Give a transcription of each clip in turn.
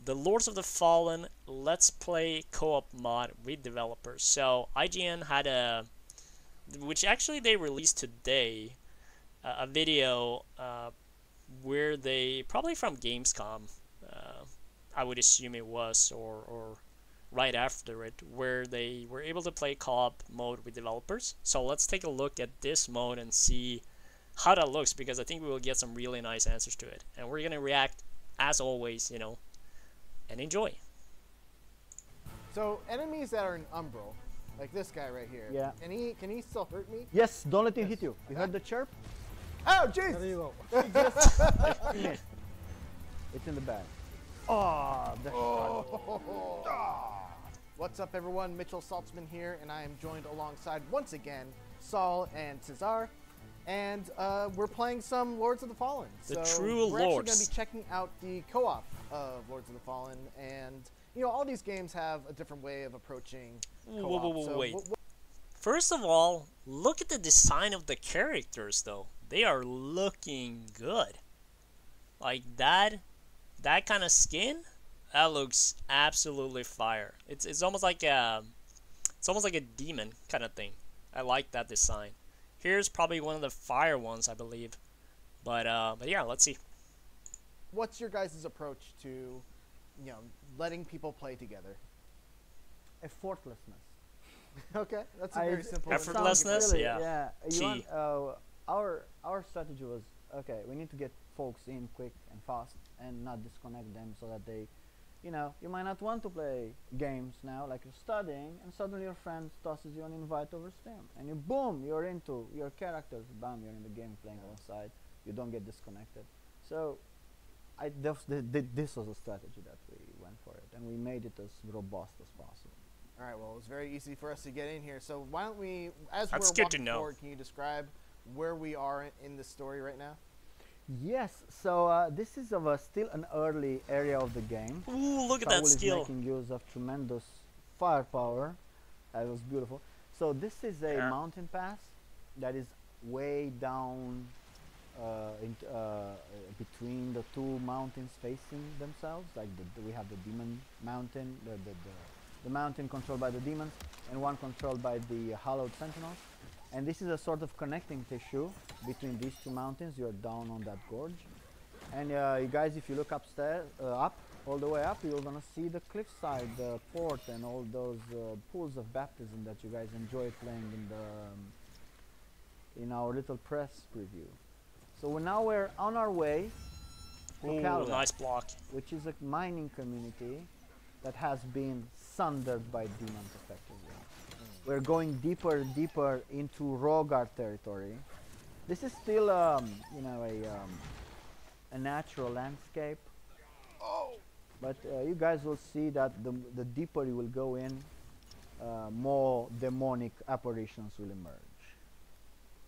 the Lords of the Fallen Let's Play co-op mod with developers. So IGN had which actually they released today, a video where they, probably from Gamescom, I would assume it was, or right after it, where they were able to play co-op mode with developers. So let's take a look at this mode and see how that looks, because I think we will get some really nice answers to it. And we're gonna react, as always, and enjoy. So enemies that are in Umbral, like this guy right here. Yeah. Can he still hurt me? Yes, don't let him hit you. You heard the chirp? Oh, jeez! There you go. Missed. It's in the bag. Oh, that's What's up, everyone? Mitchell Saltzman here, and I am joined alongside, once again, Saul and Cesar. And we're playing some Lords of the Fallen. The so true we're actually Lords. going to be checking out the co-op of Lords of the Fallen. And, all these games have a different way of approaching co-op. Wait. First of all, look at the design of the characters, though. They are looking good. Like that kind of skin, that looks absolutely fire. It's almost like a demon kind of thing. I like that design. Here's probably one of the fire ones, I believe. But yeah, let's see. What's your guys' approach to, letting people play together? effortlessness. Okay, that's a very simple. Effortlessness, Really, yeah. You want, our strategy was, okay, we need to get folks in quick and fast and not disconnect them so that they, you might not want to play games now, like you're studying, and suddenly your friend tosses you an invite over Steam, and you, boom, you're into your characters, bam, you're in the game playing alongside, you don't get disconnected. So this was a strategy that we went for it, and we made it as robust as possible. All right, well, it was very easy for us to get in here. So why don't we, as That's we're good to walking know. forward, can you describe where we are in the story right now? Yes, so this is still an early area of the game. Ooh, look at Saul that is skill. making use of tremendous firepower. That was beautiful. So this is a Yeah. mountain pass that is way down between the two mountains facing themselves. Like we have the demon mountain, the mountain controlled by the demons, and one controlled by the hallowed sentinels. And this is a sort of connecting tissue between these two mountains. You're down on that gorge. And you guys, if you look upstairs, all the way up, you're gonna see the cliffside port and all those pools of baptism that you guys enjoy playing in our little press preview. So now we're on our way to Ooh, Calva, nice block. which is a mining community that has been sundered by demons effectively. We're going deeper and deeper into Rogar territory. This is still, a natural landscape. Oh! But you guys will see that the deeper you will go in, more demonic apparitions will emerge.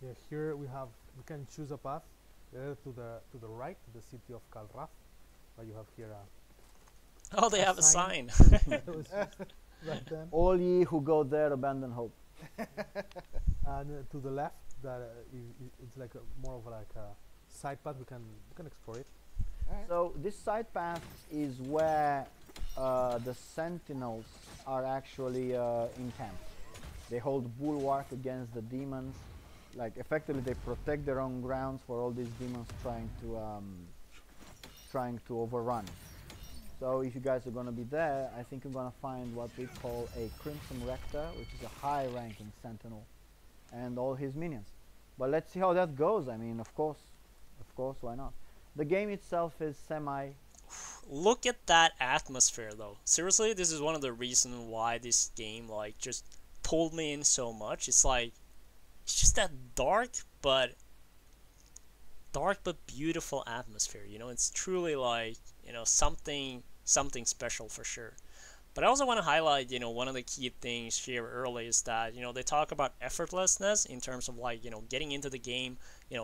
Yeah, here we can choose a path to the right, to the city of Kalraf. But you have here Oh, they have a sign. that was right then. All ye who go there abandon hope. And to the left, it's like more of like a side path. We can explore it. All right. So this side path is where the sentinels are actually encamped. They hold bulwark against the demons. Like effectively, they protect their own grounds for all these demons trying to overrun. So if you guys are going to be there, I think you're going to find what we call a Crimson Rector, which is a high-ranking sentinel, and all his minions. But let's see how that goes. I mean, of course, why not? The game itself is semi. Look at that atmosphere, though. Seriously, this is one of the reasons why this game just pulled me in so much. It's just that dark but beautiful atmosphere. It's truly something special for sure. But I also want to highlight, one of the key things here early is that, they talk about effortlessness in terms of getting into the game,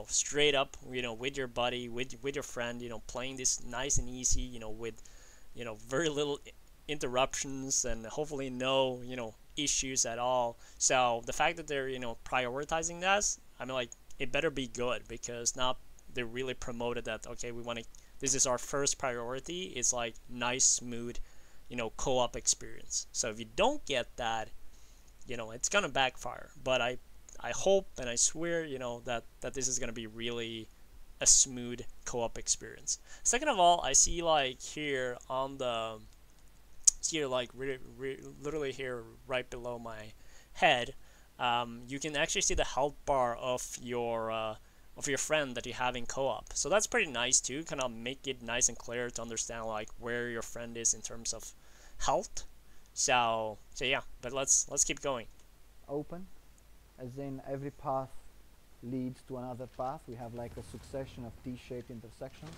straight up, with your buddy, with your friend, playing this nice and easy, with, very little interruptions and hopefully no, issues at all. So the fact that they're, prioritizing this, I mean, it better be good, because now they really promoted that, okay, we want to this is our first priority. It's like nice, smooth, you know, co-op experience. So if you don't get that, you know, it's gonna backfire. But I hope and I swear, you know, that this is gonna be really a smooth co-op experience. Second of all, I see like here on the here like literally here right below my head, you can actually see the health bar of your friend that you have in co-op. So that's pretty nice too. Kind of make it nice and clear to understand like where your friend is in terms of health. So yeah, but let's keep going. Open, as in every path leads to another path. We have like a succession of T-shaped intersections.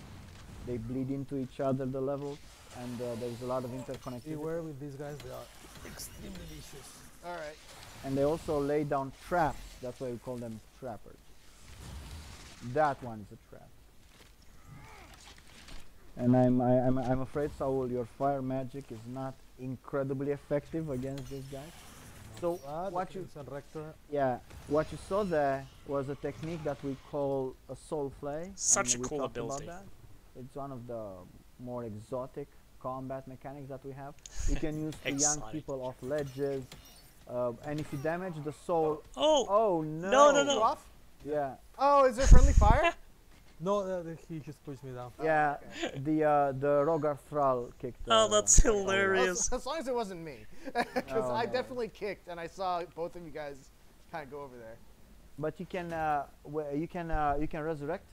They bleed into each other, the levels, and there's a lot of interconnectivity. Beware with these guys, they are extremely vicious. All right. And they also lay down traps. That's why we call them trappers. That one is a trap. And I'm afraid, Saul, your fire magic is not incredibly effective against these guys. So what you what you saw there was a technique that we call a soul flay. Such a cool ability. It's one of the more exotic combat mechanics that we have. You can use to yank people off ledges, and if you damage the soul. Oh no! No! Off? Yeah. Oh, is there friendly fire? No, he just pushed me down. Yeah, the Rogar Thrall kicked. Oh, that's hilarious. As long as it wasn't me, because I definitely kicked, and I saw both of you guys kind of go over there. But you can you can resurrect.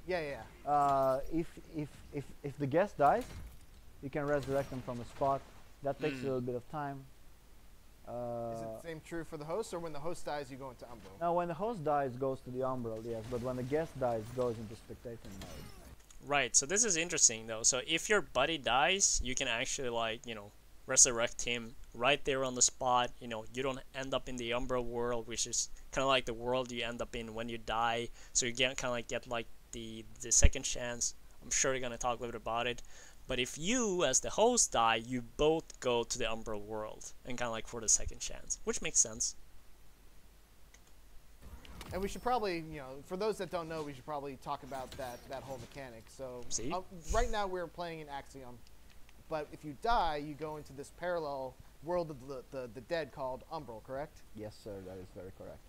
Yeah. If the guest dies, you can resurrect them from a spot. That takes a little bit of time. Is it the same true for the host, or when the host dies, you go into Umbral? No, when the host dies, goes to the Umbral, yes. But when the guest dies, goes into spectator mode. Right. So this is interesting though. So if your buddy dies, you can actually like, you know, resurrect him right there on the spot. You know, you don't end up in the Umbral world, which is kind of like the world you end up in when you die. So you get kind of like get like the second chance. I'm sure you're gonna talk a little bit about it. But if you, as the host, die, you both go to the Umbral world and kind of like for the second chance, which makes sense. And we should probably, you know, for those that don't know, we should probably talk about that whole mechanic. So right now we're playing in Axiom, but if you die, you go into this parallel world of the dead called Umbral, correct? Yes, sir. That is very correct.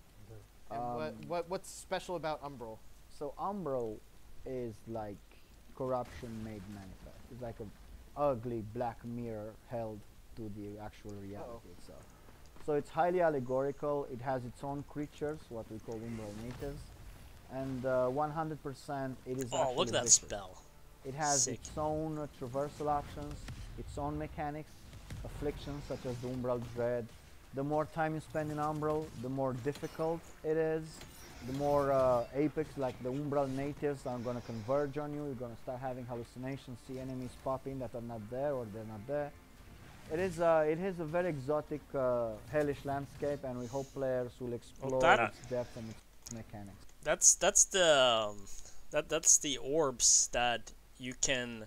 And what's special about Umbral? So Umbral is like corruption made manifest. It's like an ugly black mirror held to the actual reality itself. So it's highly allegorical. It has its own creatures, what we call Umbral natives, and 100% it is. Oh, look at that vicious. spell! It has Sick. its own traversal options, its own mechanics, afflictions such as the Umbral Dread. The more time you spend in Umbral, the more difficult it is. The more apex, like the Umbral natives, are going to converge on you. You're going to start having hallucinations, see enemies pop in that are not there or they're not there. It is a very exotic, hellish landscape, and we hope players will explore its depth and its mechanics. That's the orbs that you can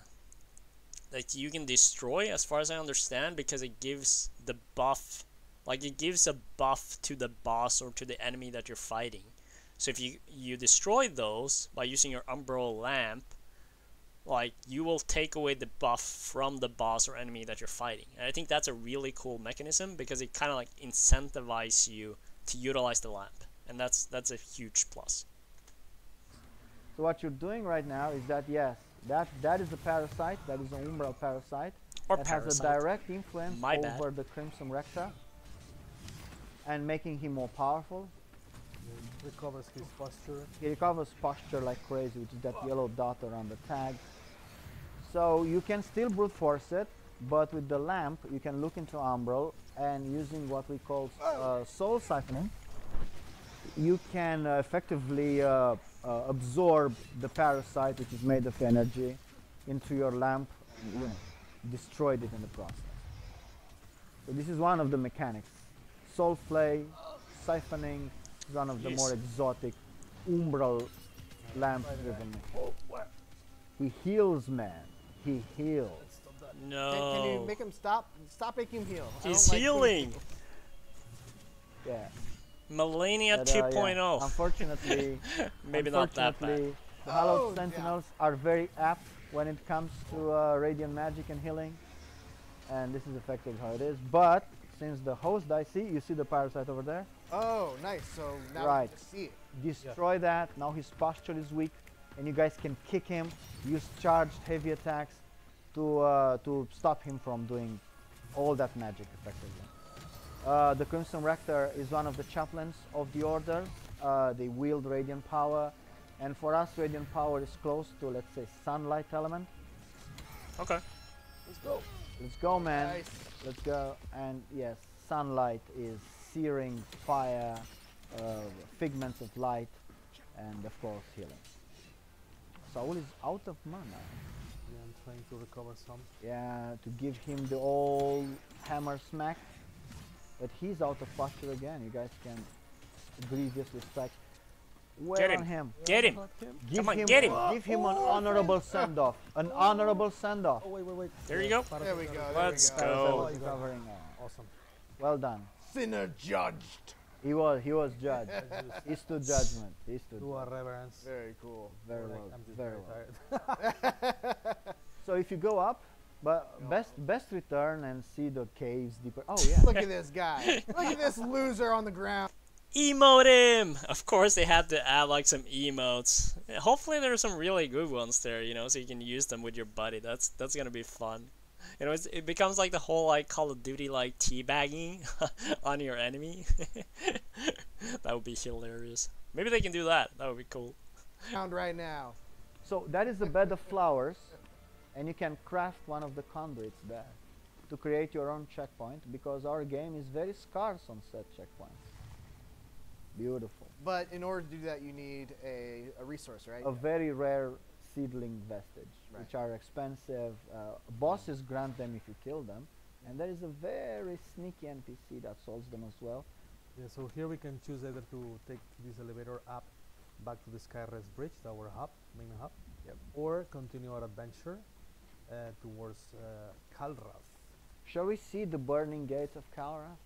destroy, as far as I understand, because it gives the buff, like it gives a buff to the boss or to the enemy that you're fighting. So if you destroy those by using your Umbral lamp, like you will take away the buff from the boss or enemy that you're fighting. And I think that's a really cool mechanism because it kind of like incentivizes you to utilize the lamp, and that's a huge plus. So what you're doing right now is that that is a parasite, that is an Umbral parasite Or that parasite. has a direct influence My over bad. the Crimson Rector and making him more powerful. He recovers his posture. He recovers posture like crazy, which is that yellow dot around the tag. So you can still brute force it, but with the lamp you can look into Umbral, and using what we call soul siphoning, you can effectively absorb the parasite, which is made of energy, into your lamp and destroyed it in the process. So this is one of the mechanics. Soul flay, siphoning, is one of the more exotic Umbral lamp-driven mechanics. He heals, man. He heals. No. Can you make him stop? Stop making him heal. He's healing. Yeah. Millennia But, 2.0. yeah. Unfortunately, Maybe not that bad. the Hallowed Sentinels are very apt when it comes to radiant magic and healing, and this is effectively how it is. But since the host dies, you see the parasite over there? Oh, nice. So now we Right. can see it. Destroy that. Now his posture is weak, and you guys can kick him. Use charged heavy attacks to stop him from doing all that magic effectively. The Crimson Rector is one of the chaplains of the Order. They wield radiant power, and for us, radiant power is close to, let's say, sunlight element. Okay. Let's go. Let's go, man. Nice. Let's go. And yes, sunlight is searing fire, figments of light, and of course healing. Saul is out of mana. Yeah, I'm trying to recover some. Yeah, to give him the old hammer smack. But he's out of posture again. You guys can grievously strike. Well Get him. on him. Get him. Give Come on, him, get him. Give him an honorable send-off. An honorable send-off. Oh, wait. There you go. There we go. Let's there we go. Parasite recovering. Awesome. Well done. Sinner judged. He was judged. He stood judgment. He stood. Do a reverence. Very cool. Very Like, well. I'm just Very very well. tired. So if you go up, but best return and see the caves deeper. Oh yeah. Look at this guy. Look at this loser on the ground. Emote him! Of course they had to add like some emotes. Hopefully there are some really good ones there, you know, so you can use them with your buddy. That's gonna be fun. You know, it becomes like the whole like Call of Duty like teabagging on your enemy. That would be hilarious. Maybe they can do that. That would be cool. Ground right now. So that is the bed of flowers, and you can craft one of the conduits there to create your own checkpoint, because our game is very scarce on set checkpoints. Beautiful. But in order to do that, you need a resource, right? A very rare seedling vestige, Right. which are expensive. Bosses grant them if you kill them, and there is a very sneaky NPC that solves them as well. Yeah, so here we can choose either to take this elevator up back to the Skyrest Bridge, our hub, main hub, or continue our adventure towards Kalrath. Shall we see the burning gates of Kalrath?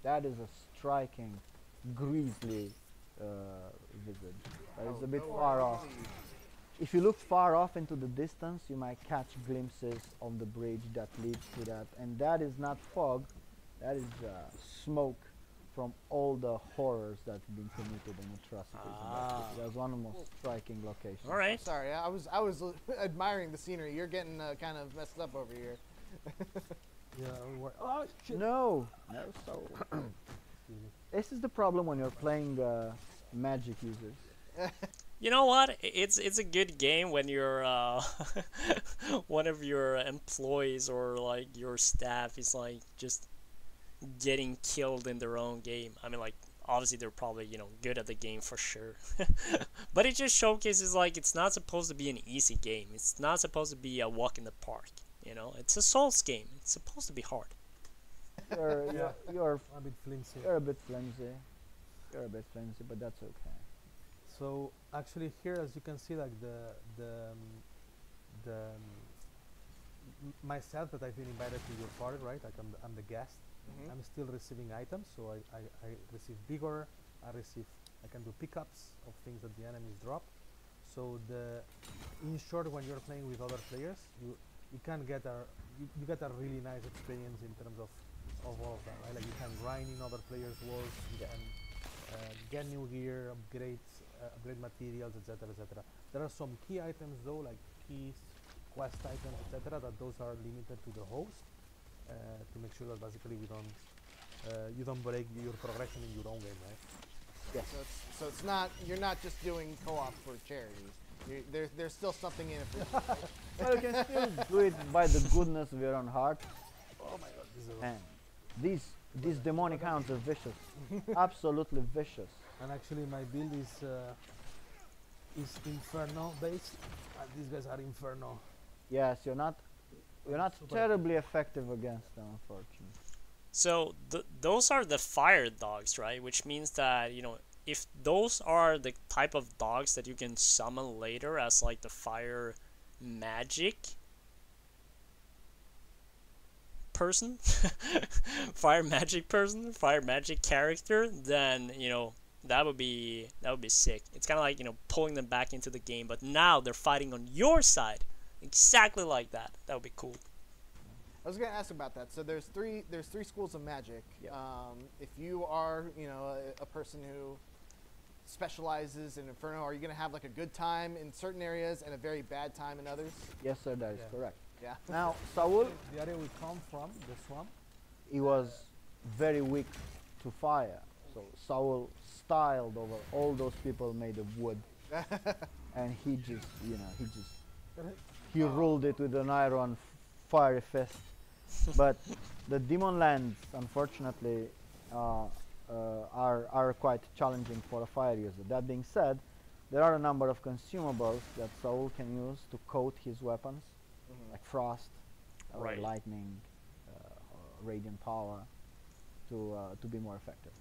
That is a striking, grisly visage. That is a bit far off. If you look far off into the distance, you might catch glimpses of the bridge that leads to that. And that is not fog, that is smoke from all the horrors that have been committed and atrocities. In that city. That's one of the most striking locations. All right. Sorry, I was admiring the scenery. You're getting kind of messed up over here. Yeah, oh shit! No! No, so. This is the problem when you're playing magic users. You know what? It's a good game when you're one of your employees or like your staff is like just getting killed in their own game. I mean, like obviously they're probably, you know, good at the game for sure. But it just showcases like it's not supposed to be an easy game. It's not supposed to be a walk in the park. You know, it's a Souls game. It's supposed to be hard. You're A bit flimsy. You're a bit flimsy. You're a bit flimsy, but that's okay. So actually here, as you can see, like myself that I've been invited to your party, right? Like I'm the guest. I'm still receiving items, so I receive vigor. I can do pickups of things that the enemies drop. So in short, when you're playing with other players, you can get you get a really nice experience in terms of all of that, right? Like you can grind in other players' worlds, you can get new gear, upgrade materials, etc., etc. There are some key items though, like keys, quest items, etc., that those are limited to the host to make sure that basically you don't break your progression in your own game, right? Yes. So it's not, you're not just doing co-op for charity. There's still something in it for you. Well, you can still do it by the goodness of your own heart. Oh my god, this is And these demonic hounds are vicious. Absolutely vicious. And actually my build is Inferno based, and these guys are Inferno. Yes, you're not Super terribly effective against them, unfortunately. So those are the fire dogs, right? Which means that, you know, if those are the type of dogs that you can summon later as like the fire magic person, fire magic person, fire magic character, then, you know, that would be sick. It's kind of like, you know, pulling them back into the game, but now they're fighting on your side exactly like that. That would be cool. I was gonna ask about that. So there's three schools of magic. Yep. If you are, you know, a person who specializes in Inferno, are you gonna have like a good time in certain areas and a very bad time in others? Yes, sir, that is correct. Yeah. Now, Saul, The area we come from, the swamp. he was very weak to fire. So Saul styled over all those people made of wood, and he just, you know, he ruled it with an iron fiery fist. But the demon lands, unfortunately, are quite challenging for a fire user. That being said, there are a number of consumables that Saul can use to coat his weapons, like frost, or Right. lightning, or radiant power, to be more effective.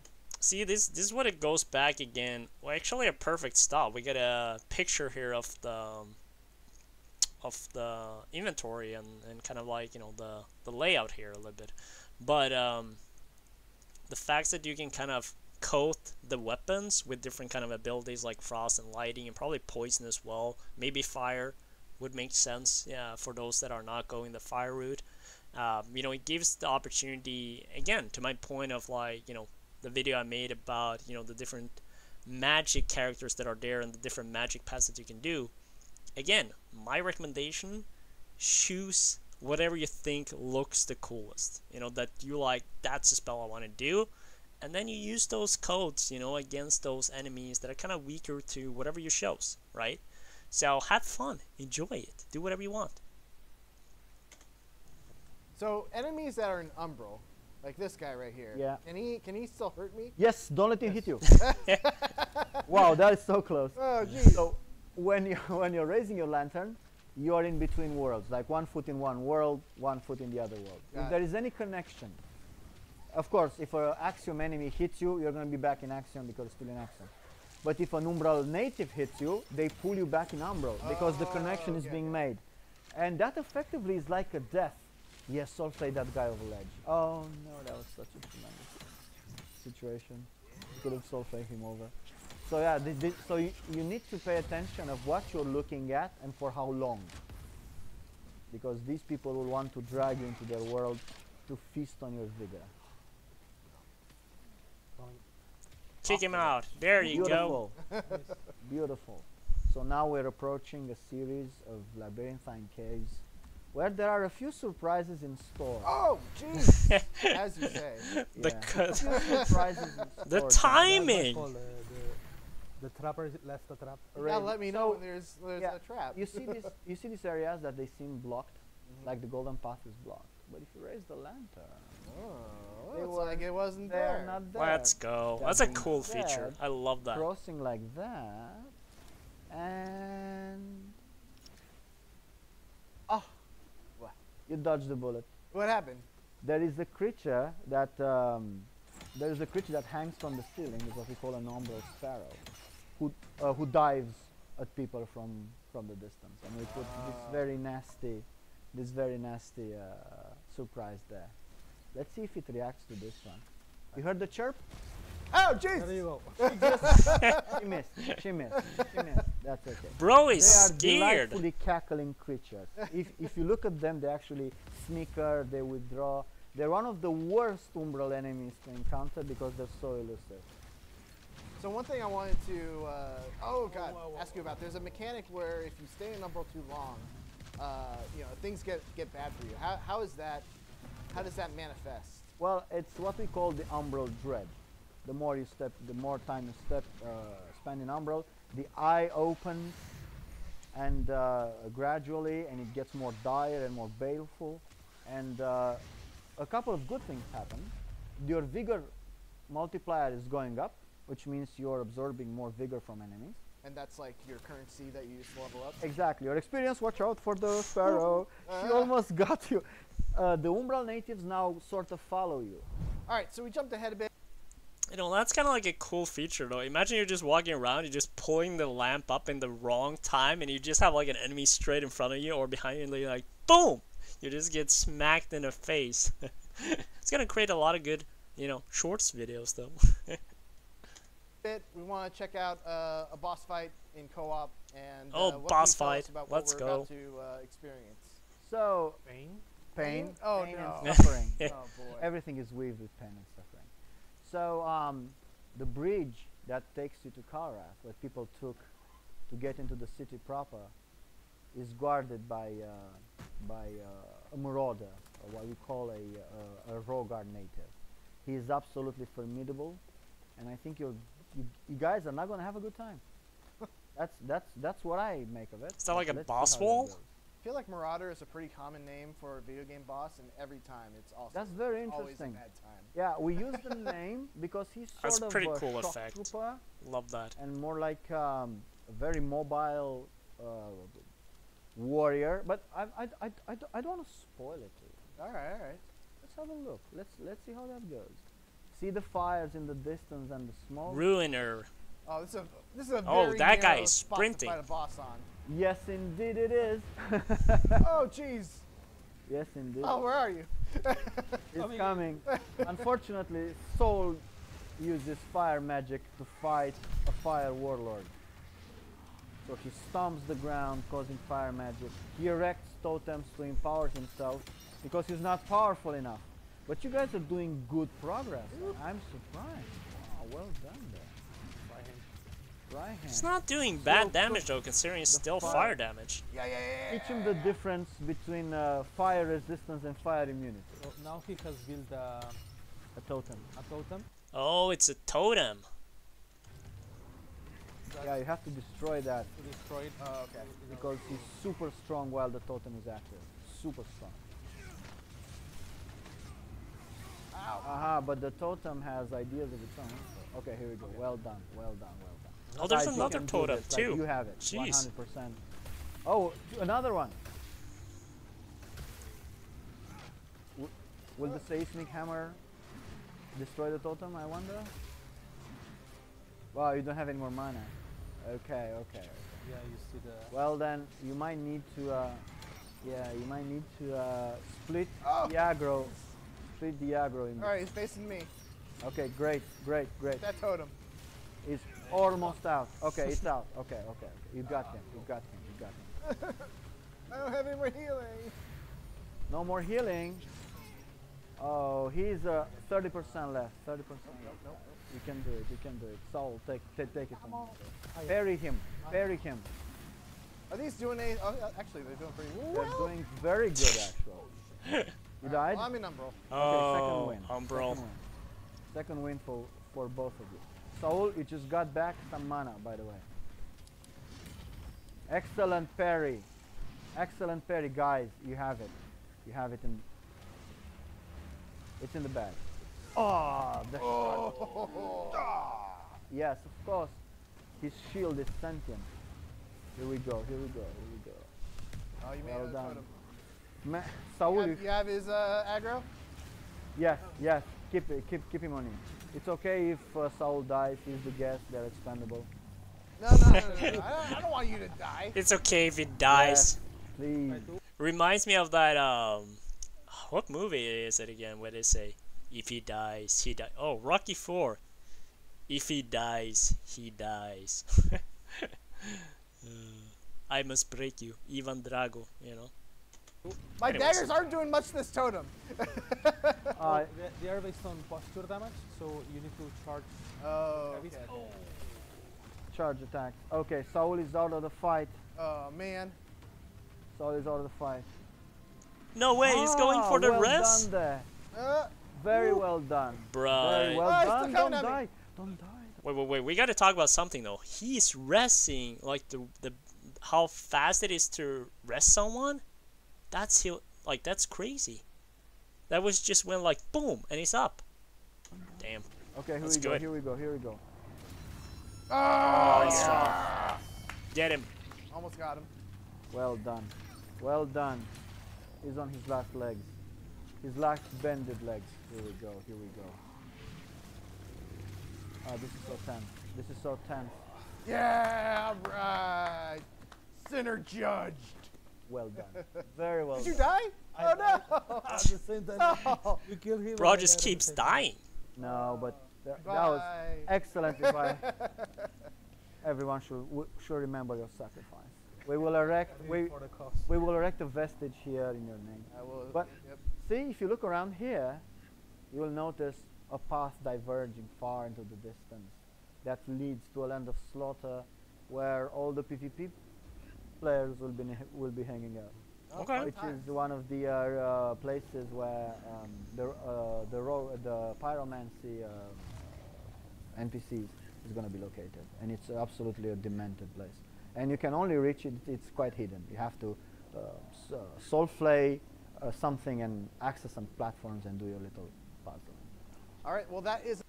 See, this is what it goes back again. Well, actually, a perfect stop. We get a picture here of the inventory and kind of like, you know, the layout here a little bit. But the fact that you can kind of coat the weapons with different kind of abilities like frost and lighting and probably poison as well, maybe fire would make sense, yeah, for those that are not going the fire route. You know, it gives the opportunity, again, to my point of like, you know, the video I made about, you know, the different magic characters that are there and the different magic paths that you can do. Again, my recommendation, choose whatever you think looks the coolest. You know, that you like, that's the spell I want to do. And then you use those codes, you know, against those enemies that are kind of weaker to whatever you shows, right? So have fun, enjoy it, do whatever you want. So enemies that are in Umbral, like this guy right here. Yeah. Can he still hurt me? Yes, don't let him hit you. Wow, that is so close. Oh, geez. So when you're raising your lantern, you are in between worlds, like 1 foot in one world, 1 foot in the other world. Got If there is any connection, of course, if an Axiom enemy hits you, you're going to be back in Axiom because it's still in Axiom. But if an Umbral native hits you, they pull you back in Umbral because the connection is being made. And that effectively is like a death. Yes, Soulslike that guy over ledge. Oh no, that was such a tremendous situation. You could have Soulslike him over. So yeah, so you need to pay attention of what you're looking at and for how long. Because these people will want to drag you into their world to feast on your vigor. Kick him out. There you go. Beautiful. Beautiful. So now we're approaching a series of labyrinthine caves where there are a few surprises in store. Oh, jeez. As you say. The Yeah. cut. A few surprises in The store. timing. The trapper left the trap. You gotta let me know So, when there's yeah, a trap. You see these areas that they seem blocked, like the golden path is blocked. But if you raise the lantern, Oh, They it's were- like it wasn't they're there. not there. Let's go. That That's a being cool feature. said, I love that. crossing like that, and What? you dodge the bullet. What happened? There is a creature that hangs from the ceiling. Is what we call an umbral sparrow, who dives at people from the distance, and we put this very nasty surprise there. Let's see if it reacts to this one. You heard the chirp? Oh, There jeez. you go. She missed. She missed. That's okay. Bro They is are scared. delightfully cackling creatures. If you look at them, they actually snicker, they withdraw. They're one of the worst umbral enemies to encounter because they're so elusive. So one thing I wanted to, ask you about. There's a mechanic where if you stay in Umbral too long, things get bad for you. How is that? How does that manifest? Well, it's what we call the umbral dread. The more time you spend in umbral, the eye opens and gradually, and it gets more dire and more baleful. And a couple of good things happen. Your vigor multiplier is going up, which means you're absorbing more vigor from enemies. And that's like your currency that you use to level up. Exactly. Your experience, watch out for the sparrow. She almost got you. The umbral natives now sort of follow you. All right, so we jumped ahead a bit. You know, that's kind of like a cool feature, though. Imagine you're just walking around, you're just pulling the lamp up in the wrong time, and you just have like an enemy straight in front of you or behind you, and you're like, boom! You just get smacked in the face. It's gonna create a lot of good, you know, shorts videos, though. We want to check out a boss fight in co-op, and Oh, what boss can you tell us fight. about Let's what we're go. about to experience? So Pain. pain, Oh, pain no. and suffering. Oh boy. Everything is weaved with pain and suffering. So the bridge that takes you to Kalrath, what people took to get into the city proper, is guarded by a marauder, or what we call a Rogard native. He is absolutely formidable, and I think you guys are not going to have a good time. That's what I make of it. Is that like a Let's see boss how that wall? goes. I feel like Marauder is a pretty common name for a video game boss, and every time it's also That's very always a interesting. bad time. Yeah, we use the name because he's That's sort of pretty a cool shock effect. trooper Love that. and more like a very mobile warrior. But I don't want to spoil it to you. All right. Let's have a look. Let's see how that goes. See the fires in the distance and the smoke. Ruiner. Oh, this is a Oh, very that guy narrow is spot sprinting. to fight a boss on. Yes, indeed it is. Oh, jeez. Yes, indeed. Oh, where are you? It's coming. Unfortunately, Soul uses fire magic to fight a fire warlord. So he stomps the ground, causing fire magic. He erects totems to empower himself because he's not powerful enough. But you guys are doing good progress. I'm surprised. Wow, well done there. Right hand. It's not doing Still bad damage though, considering it's the still fire. fire damage. Yeah. Teach him the difference between fire resistance and fire immunity. So now he has built A totem. a totem. Oh, it's a totem. Yeah, you have to destroy that To destroy it. Oh, okay. because he's super strong while the totem is active. Super strong. Ow. Aha, but the totem has ideas of its own. Okay, here we go. Well done, well done, well done. Oh, there's Guys, you another can do totem this, like, too. you have it. Jeez. 100%. Oh, another one. Will the seismic hammer destroy the totem, I wonder? Wow, you don't have any more mana. Okay. Yeah, you see the. Well then, you might need to, split Oh. the aggro. Split the aggro in. All right, he's facing me. Okay, great. That totem. It's almost out. Okay, it's out. Okay. You got him. I don't have any more healing. No more healing. Oh, he's 30% left. 30%. Nope. You can do it. Soul, take it from him. Parry him. Are these doing any? Oh, actually, they're doing pretty well. They're doing very good, actually. You died? Well, I'm in Umbral. Okay, second Oh, win. Umbral. Second win for both of you. Soul, you just got back some mana, by the way. Excellent parry, guys. You have it. In. It's in the bag. Oh, the shot. Yes, of course. His shield is sentient. Here we go. Oh, you made Well a done. totem. Saul, You have his aggro? yes. Keep him on him. It's okay if Saul dies. He's the guest. They're expendable. No. I don't want you to die. It's okay if it dies. Please. Reminds me of that what movie is it again where they say if he dies, he dies. Oh, Rocky 4. If he dies, he dies. I must break you, Ivan Drago, you know. My Anyways. daggers aren't doing much to this totem. They are based on posture damage, so you need to charge. Oh, heavy. okay. Charge attacks. Okay, Saul is out of the fight. Oh, man. No way, he's going for the well rest? done there. Uh, Very well done. Very Bruh. well Oh, he's done. still Don't coming at die. me. Don't die. Wait, we gotta talk about something though. He's resting, like the how fast it is to rest someone. That's crazy. That was just went like boom and he's up. Damn. Okay, That's good. Here we go. oh, he's yeah. Get him. Almost got him. Well done. He's on his last legs. His last bended legs. Here we go. Oh, this is so tense. Yeah, right. Sinner judged. Well done. Very well Did you done. die? Oh, no. At the same time, No. you kill him. Bro and just then keeps take- dying. No, but that was Bye. excellent. If I everyone should remember your sacrifice. We will erect For the cost. we will erect a vestige here in your name. I will. But Yep. see, if you look around here, you will notice a path diverging far into the distance that leads to a land of slaughter, where all the PvP players will be hanging out. Oh, Okay. fun Which times. is one of the places where the pyromancy NPCs is going to be located, and it's absolutely a demented place. And you can only reach it; it's quite hidden. You have to soulflay something and access some platforms and do your little puzzle. All right. Well, that is.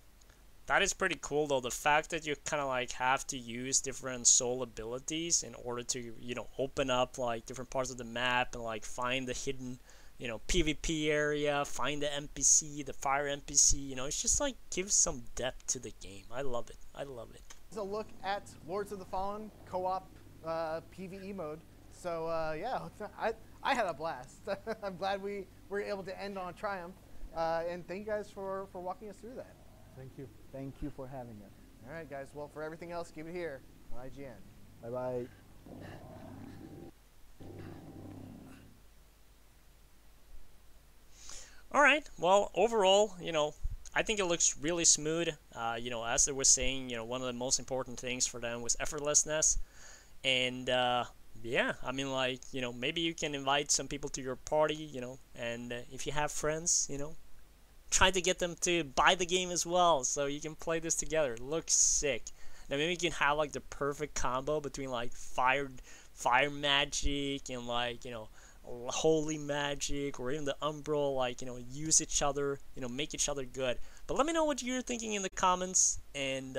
That is pretty cool though, the fact that you kind of like have to use different soul abilities in order to, you know, open up like different parts of the map and like find the hidden, you know, PvP area, find the NPC, the fire NPC, you know, it's just like gives some depth to the game. I love it. I love it. A look at Lords of the Fallen co-op PvE mode. So yeah, I had a blast. I'm glad we were able to end on a triumph. And thank you guys for walking us through that. Thank you. Thank you for having us. All right, guys. Well, for everything else, keep it here on IGN. Bye bye. All right. Well, overall, you know, I think it looks really smooth. You know, as they were saying, you know, one of the most important things for them was effortlessness. And yeah, I mean, like, you know, maybe you can invite some people to your party, you know, and if you have friends, you know, try to get them to buy the game as well so you can play this together. It looks sick. Now maybe you can have like the perfect combo between like fire magic and like, you know, holy magic, or even the umbral, like, you know, use each other, you know, make each other good. But let me know what you're thinking in the comments, and